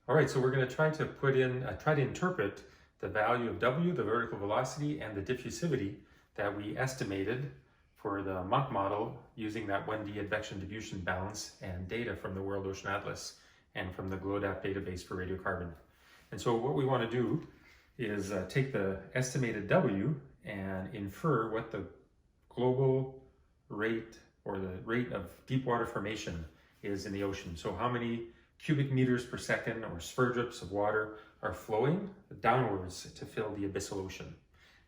All right, so we're going to try to interpret the value of W, the vertical velocity, and the diffusivity that we estimated for the Munk model using that 1D advection diffusion balance and data from the World Ocean Atlas and from the GLODAP database for radiocarbon. And so what we want to do is take the estimated W and infer what the global rate or the rate of deep water formation is in the ocean. So how many cubic meters per second or sphere drips of water are flowing downwards to fill the abyssal ocean.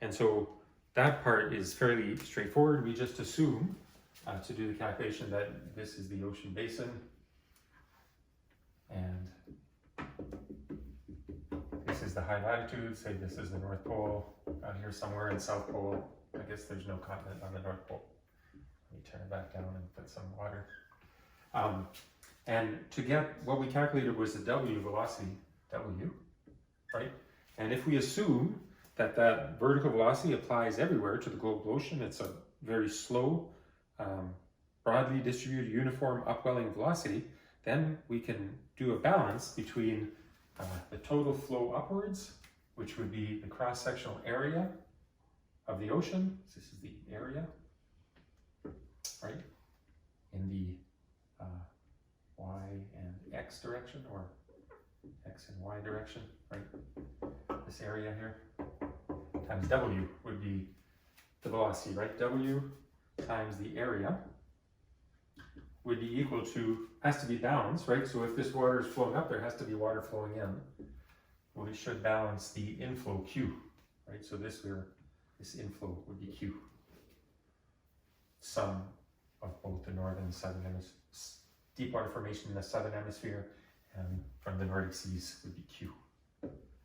And so that part is fairly straightforward. We just assume to do the calculation that this is the ocean basin and this is the high latitude. Say this is the North Pole out here somewhere in South Pole. I guess there's no continent on the North Pole. Let me turn it back down and put some water. And to get what we calculated was the W velocity, W, right? And if we assume that that vertical velocity applies everywhere to the global ocean, it's a very slow, broadly distributed, uniform upwelling velocity, then we can do a balance between the total flow upwards, which would be the cross-sectional area of the ocean. This is the area, right? In the Y and X direction, or X and Y direction, right? This area here, times W would be the velocity, right? W times the area would be equal to, has to be balanced, right? So if this water is flowing up, there has to be water flowing in. Well, we should balance the inflow Q, right? So this inflow would be Q. Sum of both the northern and southern hemispheres. Deep water formation in the southern hemisphere and from the Nordic seas would be Q.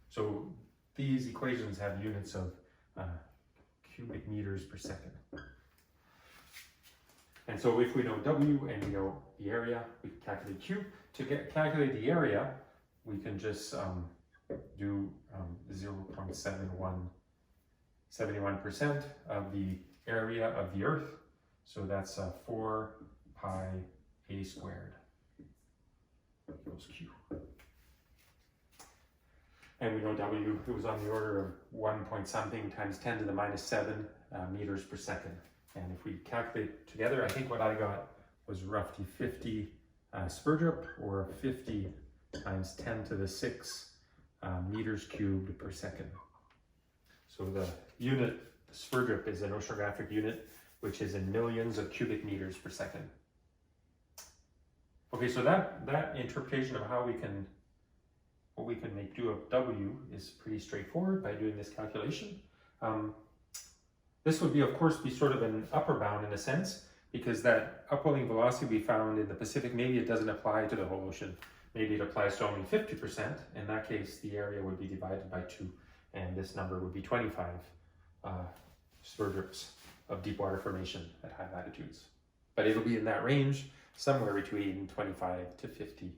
So these equations have units of cubic meters per second. And so if we know W and we know the area, we can calculate Q. To calculate the area, we can just do 0.71% of the area of the Earth. So that's 4 pi a squared equals Q. And we know W, it was on the order of 1 point something times 10 to the minus 7 meters per second. And if we calculate together, I think what I got was roughly 50 sphere drip, or 50 times 10 to the 6 meters cubed per second. So the unit, the sphere drip, is an oceanographic unit, which is in millions of cubic meters per second. Okay, so that interpretation of what we can make do of W is pretty straightforward by doing this calculation. This would be, of course, be sort of an upper bound in a sense, because that upwelling velocity we found in the Pacific, maybe it doesn't apply to the whole ocean. Maybe it applies to only 50%. In that case, the area would be divided by 2, and this number would be 25 sphere drips of deep water formation at high latitudes. But it'll be in that range, somewhere between 25 to 50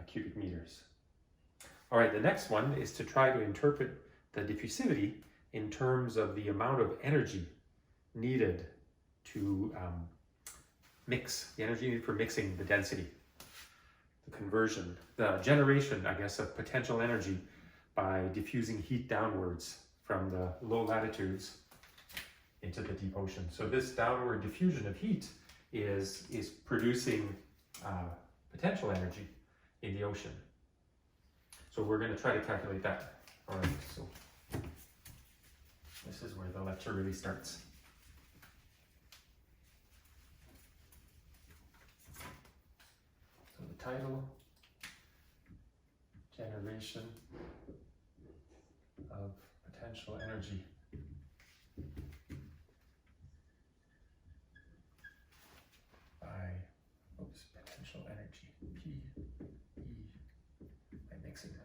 cubic meters. All right, the next one is to try to interpret the diffusivity in terms of the amount of energy needed to mix, the energy needed for mixing the density, the conversion, the generation, I guess, of potential energy by diffusing heat downwards from the low latitudes into the deep ocean. So this downward diffusion of heat is producing potential energy in the ocean. So we're going to try to calculate that. All right, so this is where the lecture really starts. So the title, generation of potential energy. Potential energy, P, E, by mixing them.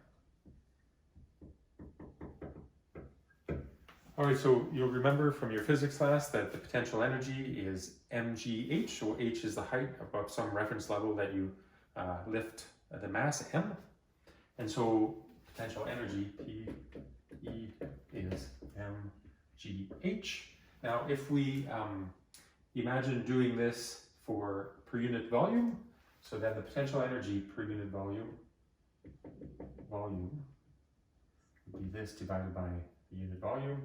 All right, so you'll remember from your physics class that the potential energy is mgh, so h is the height above some reference level that you lift the mass m. And so potential energy, P, E, is mgh. Now, if we imagine doing this for per unit volume, so then the potential energy per unit volume volume would be this divided by the unit volume.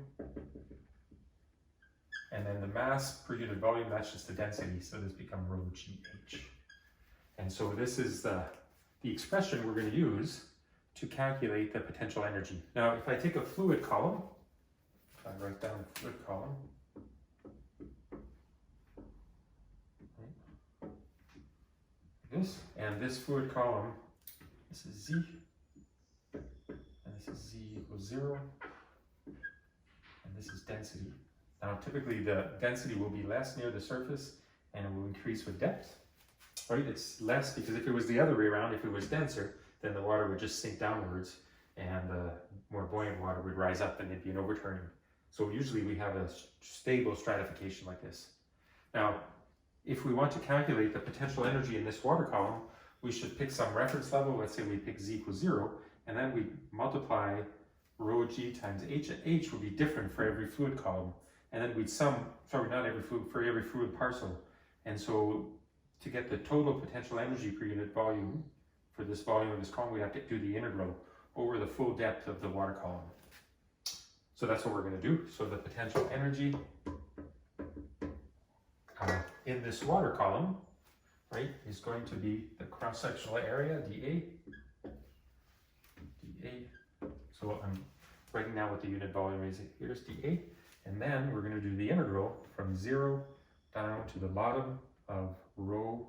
And then the mass per unit volume, that's just the density, so this becomes rho GH. And so this is the expression we're going to use to calculate the potential energy. Now, if I take a fluid column, if I write down a fluid column, this, and this fluid column, this is Z, and this is Z equals 0, and this is density. Now, typically the density will be less near the surface and it will increase with depth, right? It's less because if it was the other way around, if it was denser, then the water would just sink downwards and the more buoyant water would rise up and it'd be an overturning. So usually we have a stable stratification like this. Now, if we want to calculate the potential energy in this water column, we should pick some reference level. Let's say we pick Z equals 0, and then we multiply rho G times H, and H would be different for every fluid column. And then we'd sum, sorry, not every fluid, for every fluid parcel. And so to get the total potential energy per unit volume for this volume of this column, we have to do the integral over the full depth of the water column. So that's what we're going to do. So the potential energy in this water column, right, is going to be the cross-sectional area, dA. So I'm writing down what the unit volume is. Here's dA. And then we're going to do the integral from 0 down to the bottom of rho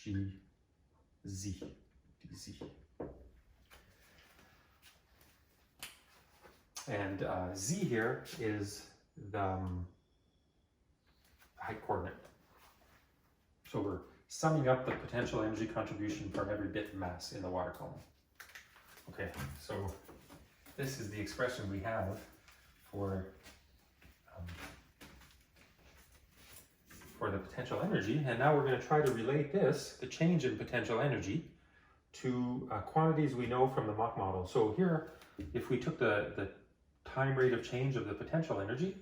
G Z, dZ. And Z here is the height coordinate. So we're summing up the potential energy contribution from every bit of mass in the water column. Okay, so this is the expression we have for the potential energy, and now we're going to try to relate this, the change in potential energy, to quantities we know from the Munk model. So here, if we took the time rate of change of the potential energy,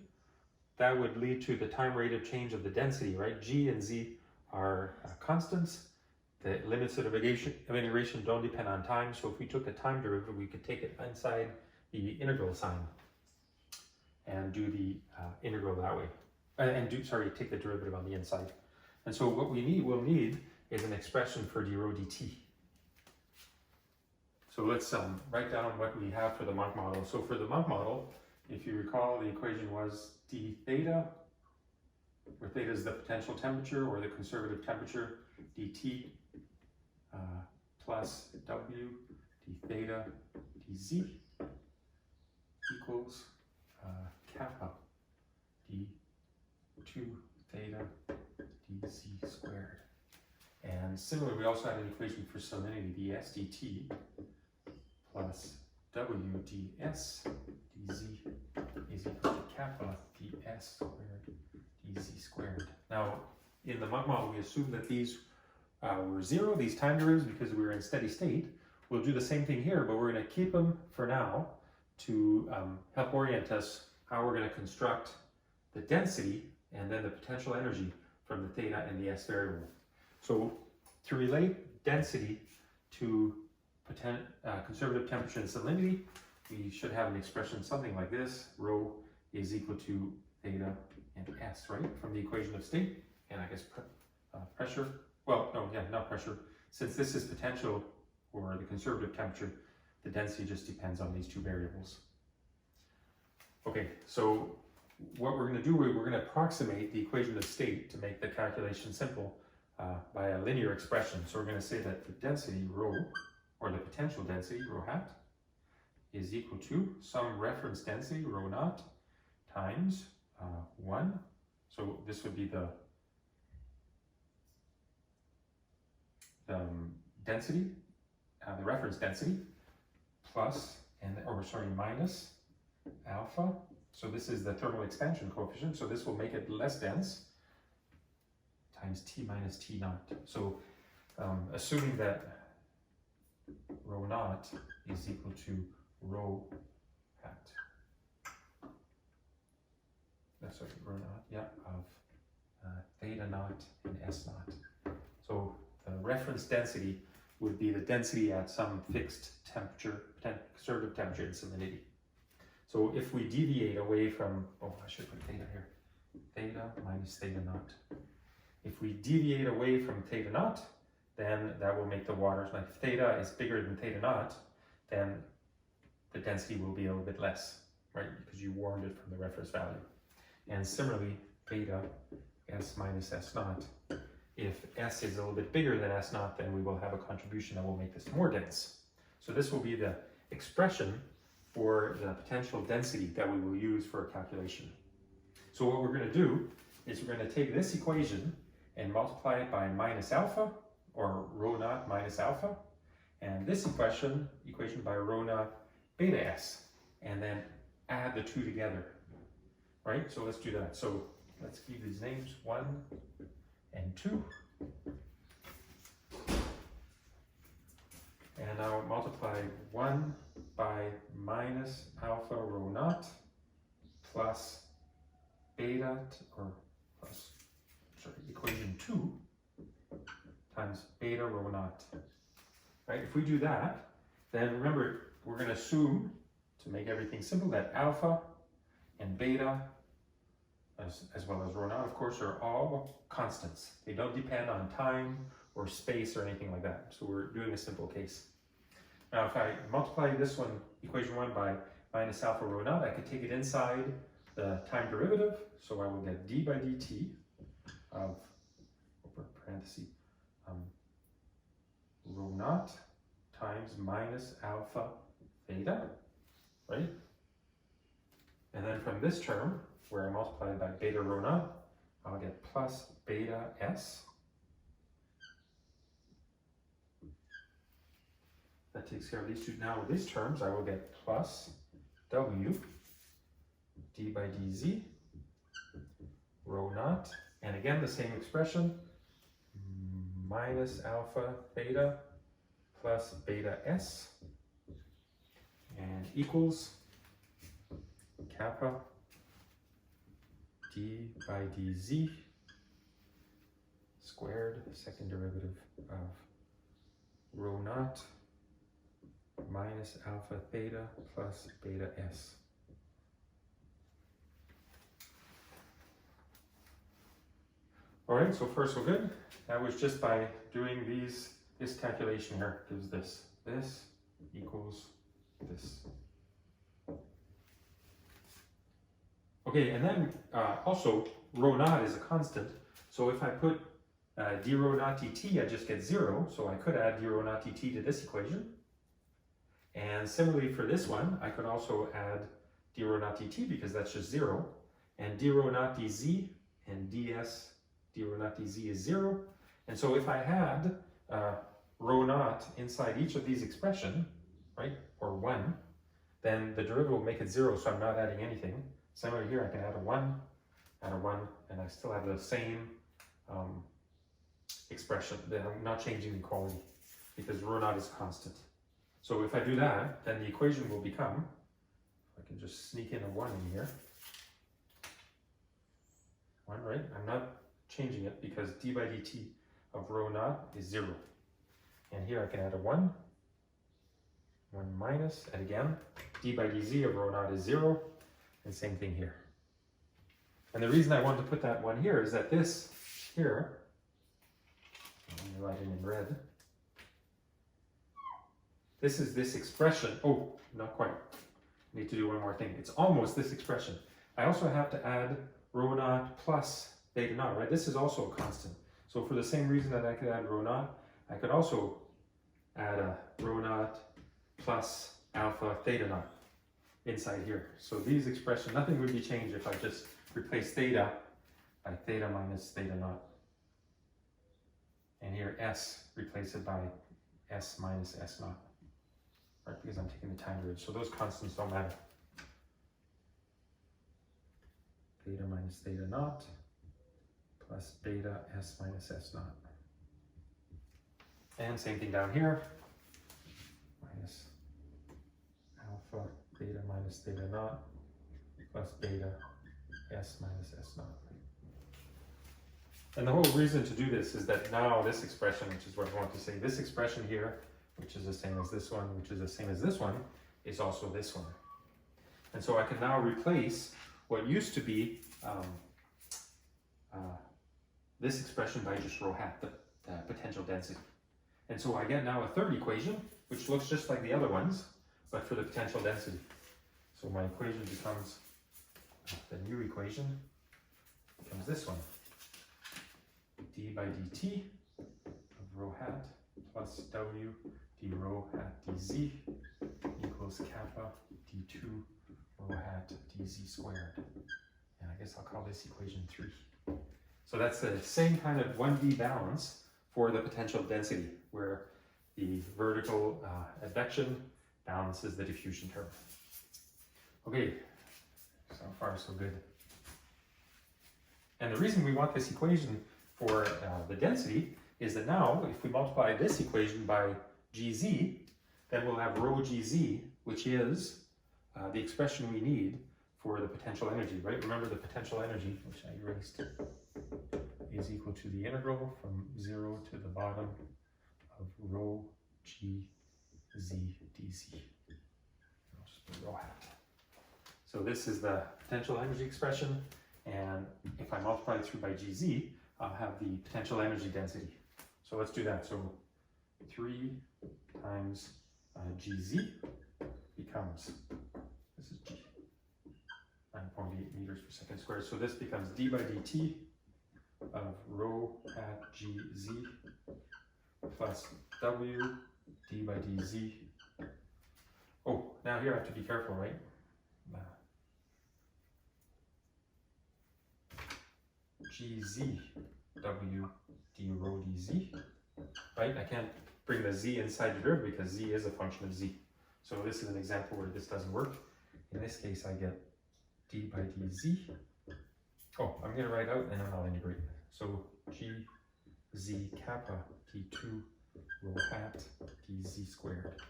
that would lead to the time rate of change of the density, right? G and Z are constants. The limits of integration don't depend on time, so if we took the time derivative, we could take it inside the integral sign and do the integral that way. Take the derivative on the inside. And so what we'll need is an expression for d rho dt. So let's write down what we have for the Munk model. So for the Munk model, if you recall, the equation was d theta, where theta is the potential temperature or the conservative temperature, dt plus w d theta dz equals kappa d2 theta dz squared. And similarly, we also had an equation for salinity, ds dt plus w ds dz is equal to kappa ds squared dz squared. Now, in the Munk model, we assume that these were 0, these time derivatives, because we were in steady state. We'll do the same thing here, but we're going to keep them for now to help orient us how we're going to construct the density and then the potential energy from the theta and the s variable. So to relate density to conservative temperature and salinity, we should have an expression something like this. Rho is equal to theta and s, right? From the equation of state, and I guess pressure. Well, no, yeah, not pressure. Since this is potential or the conservative temperature, the density just depends on these two variables. Okay, so what we're going to do, we're going to approximate the equation of state to make the calculation simple by a linear expression. So we're going to say that the density rho, or the potential density rho hat, is equal to some reference density rho naught times 1. So this would be the density, the reference density, plus, minus alpha. So this is the thermal expansion coefficient, so this will make it less dense, times T minus T naught. So assuming that rho naught is equal to rho hat, rho naught, yeah, of theta naught and S naught. So the reference density would be the density at some fixed temperature, conservative temperature and salinity. So if we deviate away from, oh, I should put theta here, theta minus theta naught. If we deviate away from theta naught, then that will make the waters, like if theta is bigger than theta naught, then the density will be a little bit less, right? Because you warmed it from the reference value. And similarly, beta S minus S naught. If S is a little bit bigger than S naught, then we will have a contribution that will make this more dense. So this will be the expression for the potential density that we will use for a calculation. So what we're going to do is we're going to take this equation and multiply it by minus alpha, or rho naught minus alpha, and this equation by rho naught beta S, and then add the two together, right? So let's do that. So let's give these names 1 and 2. And now multiply 1 by minus alpha rho naught plus beta, equation 2 times beta rho naught. Right? If we do that, then remember, we're going to assume, to make everything simple, that alpha and beta, as well as rho naught, of course, are all constants. They don't depend on time or space or anything like that. So we're doing a simple case. Now, if I multiply this one, equation 1, by minus alpha rho naught, I could take it inside the time derivative. So I will get d by dt of, open parenthesis, rho naught times minus alpha theta, right? And then from this term, where I multiply by beta rho naught, I'll get plus beta S. That takes care of these two. Now with these terms, I will get plus W d by dz rho naught, and again the same expression, minus alpha theta plus beta S, and equals kappa d by dz squared, second derivative of rho naught minus alpha theta plus beta S. All right, so far so good. That was just by doing this calculation here gives this. This equals this. Okay, and then also rho naught is a constant. So if I put d rho naught dt, I just get 0. So I could add d rho naught dt to this equation. And similarly for this one, I could also add d rho naught dt because that's just 0. And d rho naught dz and ds d rho naught dz is 0. And so if I had rho naught inside each of these expressions, right, or 1, then the derivative will make it 0, so I'm not adding anything. Similarly here, I can add a 1, and I still have the same expression. That I'm not changing the equality because rho naught is constant. So if I do that, then the equation will become, I can just sneak in a 1 in here. 1, right? I'm not changing it because d by dt of rho naught is 0. And here I can add a 1 minus, and again, d by dz of rho naught is 0, and same thing here. And the reason I want to put that 1 here is that this here, let me write it in red, this is this expression. Oh, not quite. I need to do one more thing. It's almost this expression. I also have to add rho naught plus beta naught, right? This is also a constant. So for the same reason that I could add rho naught, I could also add a rho naught plus alpha theta naught inside here. So these expressions, nothing would be changed if I just replace theta by theta minus theta naught. And here S, replace it by S minus S naught, right? Because I'm taking the time derivative. So those constants don't matter. Theta minus theta naught plus beta S minus S naught. And same thing down here, minus alpha theta minus theta naught plus beta S minus S naught. And the whole reason to do this is that now this expression, which is what I want to say, this expression here, which is the same as this one, which is the same as this one, is also this one. And so I can now replace what used to be this expression by just rho hat, the potential density. And so I get now a third equation, which looks just like the other ones, but for the potential density. So my equation becomes, the new equation becomes this one. D by dt of rho hat plus W d rho hat dz equals kappa d2 rho hat dz squared. And I guess I'll call this equation 3. So that's the same kind of 1D balance for the potential density, where the vertical advection balances the diffusion term. Okay, so far so good. And the reason we want this equation for the density is that now, if we multiply this equation by gz, then we'll have rho gz, which is the expression we need for the potential energy, right? Remember the potential energy, which I erased, is equal to the integral from 0 to the bottom of rho gz dz. I'll just put rho hat. So this is the potential energy expression, and if I multiply it through by gz, I'll have the potential energy density. So let's do that. So 3 times gz becomes, this is g, 9.8 meters per second squared. So this becomes d by dt of rho hat gz plus w d by dz. Oh, now here I have to be careful, right? gz w d rho dz, right? I can't bring the z inside the derivative because z is a function of z. So this is an example where this doesn't work. In this case, I get d by dz. Oh, I'm going to write out and then I'll integrate. So gz kappa d2 rho hat dz squared.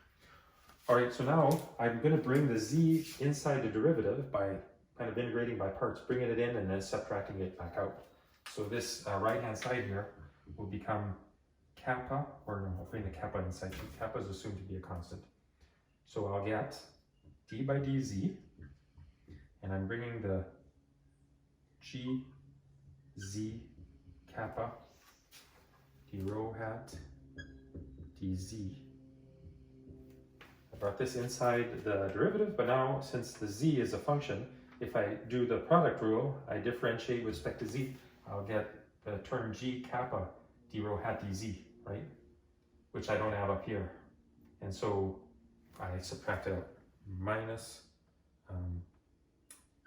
All right, so now I'm going to bring the z inside the derivative by kind of integrating by parts, bringing it in and then subtracting it back out. So this right-hand side here will become kappa, or no, I'll bring the kappa inside. Kappa is assumed to be a constant. So I'll get d by dz, and I'm bringing the gz kappa d rho hat dz. I brought this inside the derivative, but now since the z is a function, if I do the product rule, I differentiate with respect to z, I'll get the term g kappa d rho hat dz, right? Which I don't have up here. And so I subtract out minus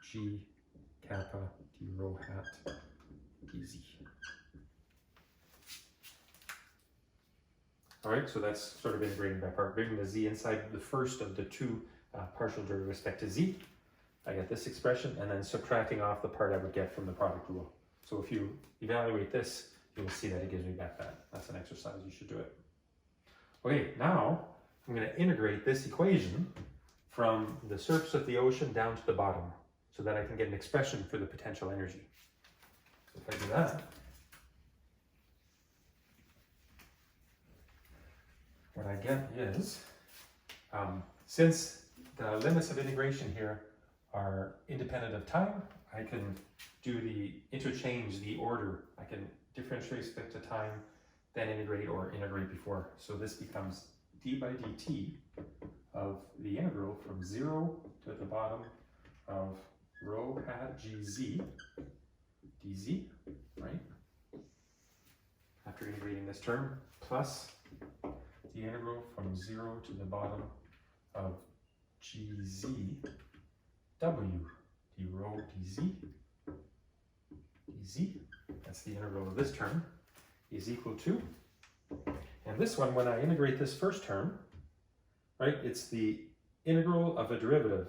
g kappa d rho hat dz. All right, so that's sort of integrating by part, bringing the z inside the first of the two partial derivatives with respect to z. I get this expression, and then subtracting off the part I would get from the product rule. So if you evaluate this, you'll see that it gives me back that. That's an exercise, you should do it. Okay, now I'm going to integrate this equation from the surface of the ocean down to the bottom so that I can get an expression for the potential energy. So if I do that, what I get is, since the limits of integration here are independent of time, I can do interchange the order. I can differentiate with respect to time, then integrate or integrate before. So this becomes d by dt of the integral from 0 to the bottom of rho hat gz dz, right? After integrating this term, plus the integral from 0 to the bottom of gz w d rho dz dz, that's the integral of this term, is equal to, and this one, when I integrate this first term, right, it's the integral of a derivative,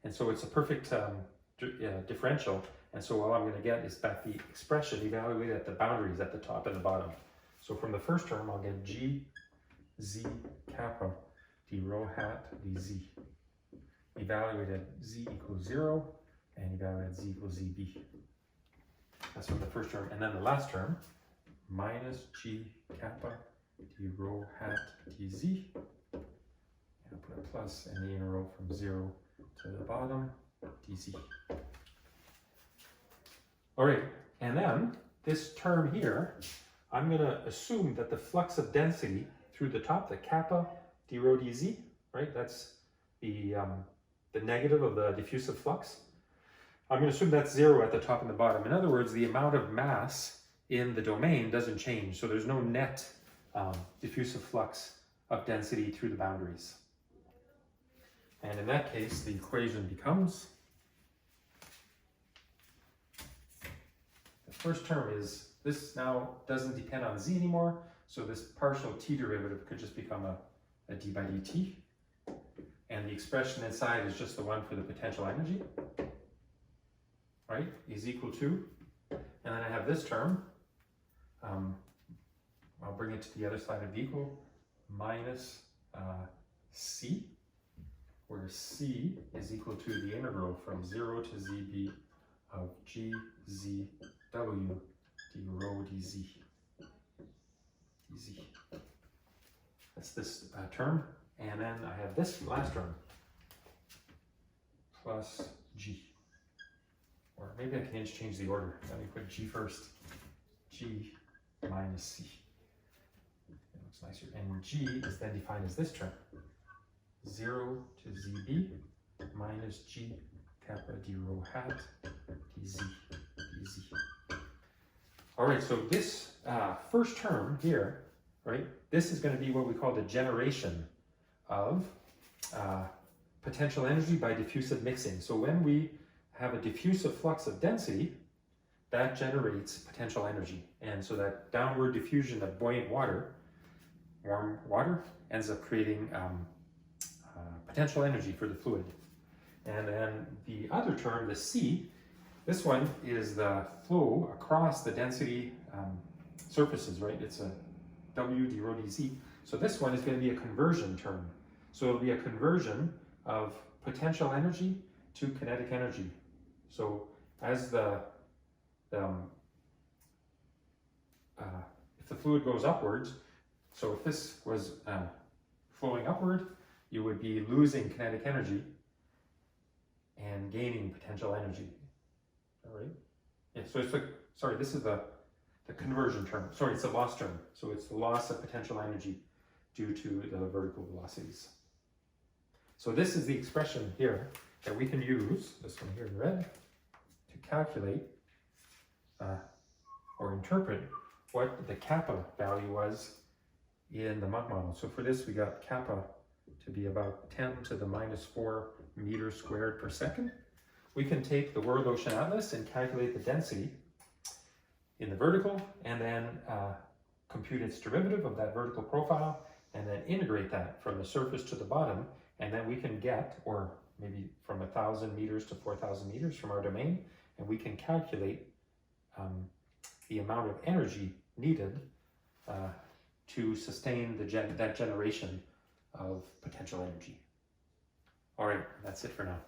and so it's a perfect differential, and so all I'm going to get is back the expression evaluated at the boundaries at the top and the bottom. So from the first term, I'll get g z kappa d rho hat dz, evaluated z equals 0 and evaluated z equals zb. That's from the first term. And then the last term, minus G kappa d rho hat dz. And I'll put a plus in the integral from 0 to the bottom dz. All right, and then this term here, I'm going to assume that the flux of density through the top, the kappa d rho dz, right? That's the negative of the diffusive flux. I'm going to assume that's 0 at the top and the bottom. In other words, the amount of mass in the domain doesn't change. So there's no net diffusive flux of density through the boundaries. And in that case, the equation becomes, the first term is, this now doesn't depend on z anymore. So this partial t derivative could just become a d by dt. And the expression inside is just the one for the potential energy, right, is equal to, and then I have this term, I'll bring it to the other side of the equal, minus c, where c is equal to the integral from 0 to zb of g z w d rho dz. That's this term. And then I have this last term, plus g. Or maybe I can interchange the order. Let me put g first. G minus c. It looks nicer. And g is then defined as this term. 0 to zb minus g kappa d rho hat dz. All right, so this first term here, right, this is going to be what we call the generation of potential energy by diffusive mixing. So when we have a diffusive flux of density, that generates potential energy. And so that downward diffusion of buoyant water, warm water, ends up creating potential energy for the fluid. And then the other term, the C, this one is the flow across the density surfaces, right? It's a W d rho dz. So this one is going to be a conversion term. So it'll be a conversion of potential energy to kinetic energy. So as if the fluid goes upwards, so if this was flowing upward, you would be losing kinetic energy and gaining potential energy. All right? Yeah, so it's sorry, this is the conversion term. Sorry, it's a loss term. So it's the loss of potential energy due to the vertical velocities. So this is the expression here that we can use, this one here in red, to calculate or interpret what the kappa value was in the Munk model. So for this, we got kappa to be about 10 to the minus 4 meters squared per second. We can take the World Ocean Atlas and calculate the density in the vertical, and then compute its derivative of that vertical profile, and then integrate that from the surface to the bottom, and then we can get, or maybe from 1,000 meters to 4,000 meters from our domain, and we can calculate the amount of energy needed to sustain that generation of potential energy. All right, that's it for now.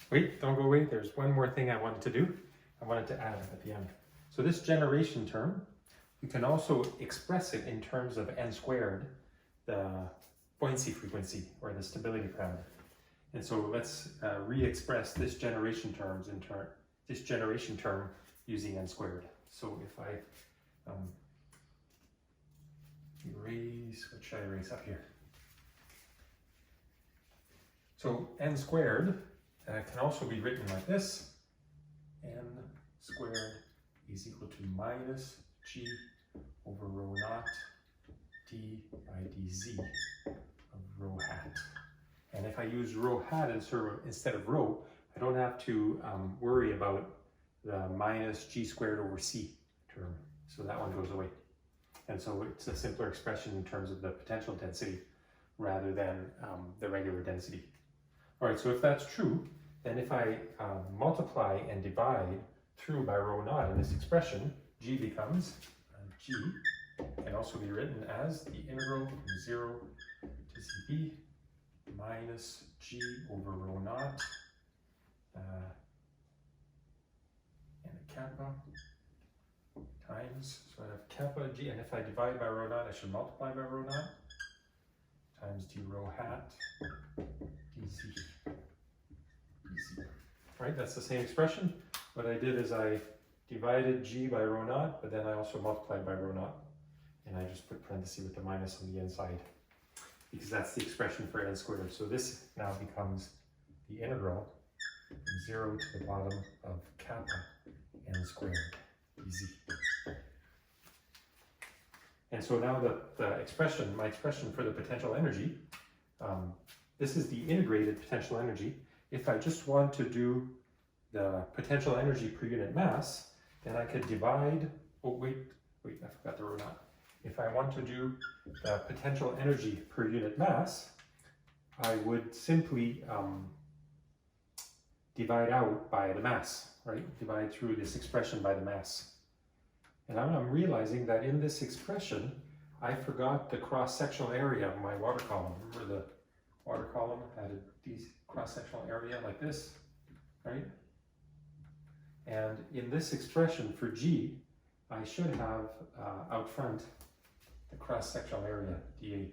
Wait, don't go away. There's one more thing I wanted to do. I wanted to add at the end. So this generation term, we can also express it in terms of n squared, the buoyancy frequency or the stability parameter. And so let's re-express this generation term using n squared. So if I erase, what should I erase up here? So n squared can also be written like this. N squared is equal to minus g over rho naught d by dz of rho hat. And if I use rho hat instead of rho, I don't have to worry about the minus g squared over c term. So that one goes away. And so it's a simpler expression in terms of the potential density rather than the regular density. All right, so if that's true, then if I multiply and divide through by rho naught in this expression, g becomes g can also be written as the integral from 0 to zb minus g over rho naught kappa times, so I have kappa g, and if I divide by rho naught, I should multiply by rho naught, times d rho hat dz. Right, that's the same expression. What I did is I divided g by rho naught, but then I also multiplied by rho naught. And I just put parentheses with the minus on the inside, because that's the expression for n squared. So this now becomes the integral from 0 to the bottom of kappa n squared dz. And so now the expression, my expression for the potential energy, this is the integrated potential energy. If I just want to do the potential energy per unit mass, then I could divide, oh wait, I forgot the rho naught. If I want to do the potential energy per unit mass, I would simply divide out by the mass, right? Divide through this expression by the mass. And I'm realizing that in this expression, I forgot the cross-sectional area of my water column. Remember the water column had a cross-sectional area like this, right? And in this expression for G, I should have out front the cross-sectional area, dA.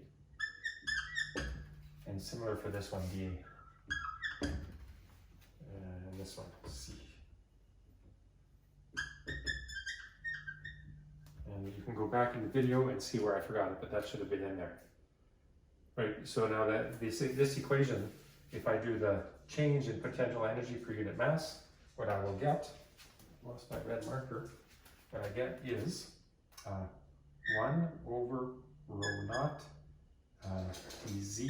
And similar for this one, dA. And this one, C. And you can go back in the video and see where I forgot it, but that should have been in there. Right, so now that this equation, if I do the change in potential energy per unit mass, what I will get, lost my red marker, what I get is 1 over rho naught dz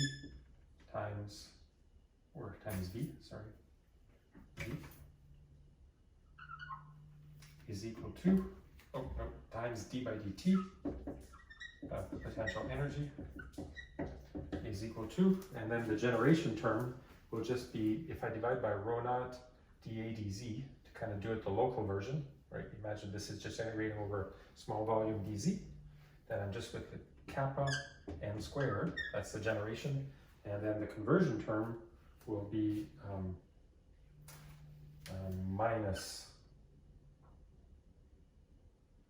times v, v is equal to, times d by dt of the potential energy is equal to, and then the generation term will just be, if I divide by rho naught dA dz, to kind of do it the local version, right? Imagine this is just integrating over small volume dz, then I'm just with the kappa n squared, that's the generation, and then the conversion term will be minus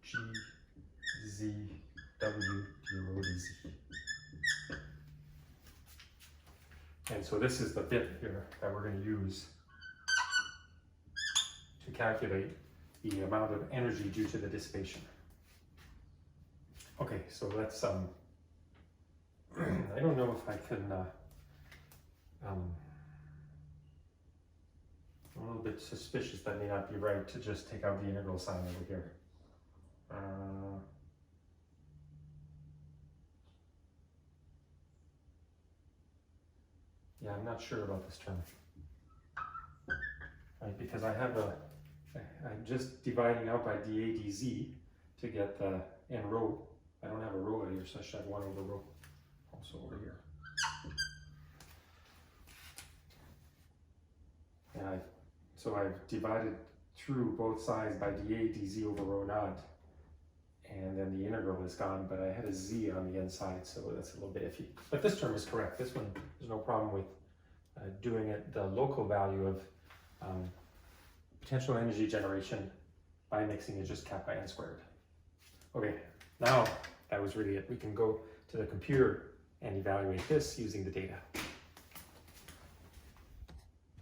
g z w d rho dz. And so this is the bit here that we're going to use to calculate the amount of energy due to the dissipation. Okay, so let's, I don't know if I can, I'm a little bit suspicious that may not be right to just take out the integral sign over here. Yeah, I'm not sure about this term. Right, because I have I'm just dividing out by dA dz to get the n rho. I don't have a rho here, so I should have 1 over rho also over here. And so I've divided through both sides by dA dz over rho naught, and then the integral is gone, but I had a z on the inside, so that's a little bit iffy. But this term is correct. This one, there's no problem with doing it the local value of potential energy generation by mixing it just kappa n squared. Okay, now that was really it. We can go to the computer and evaluate this using the data.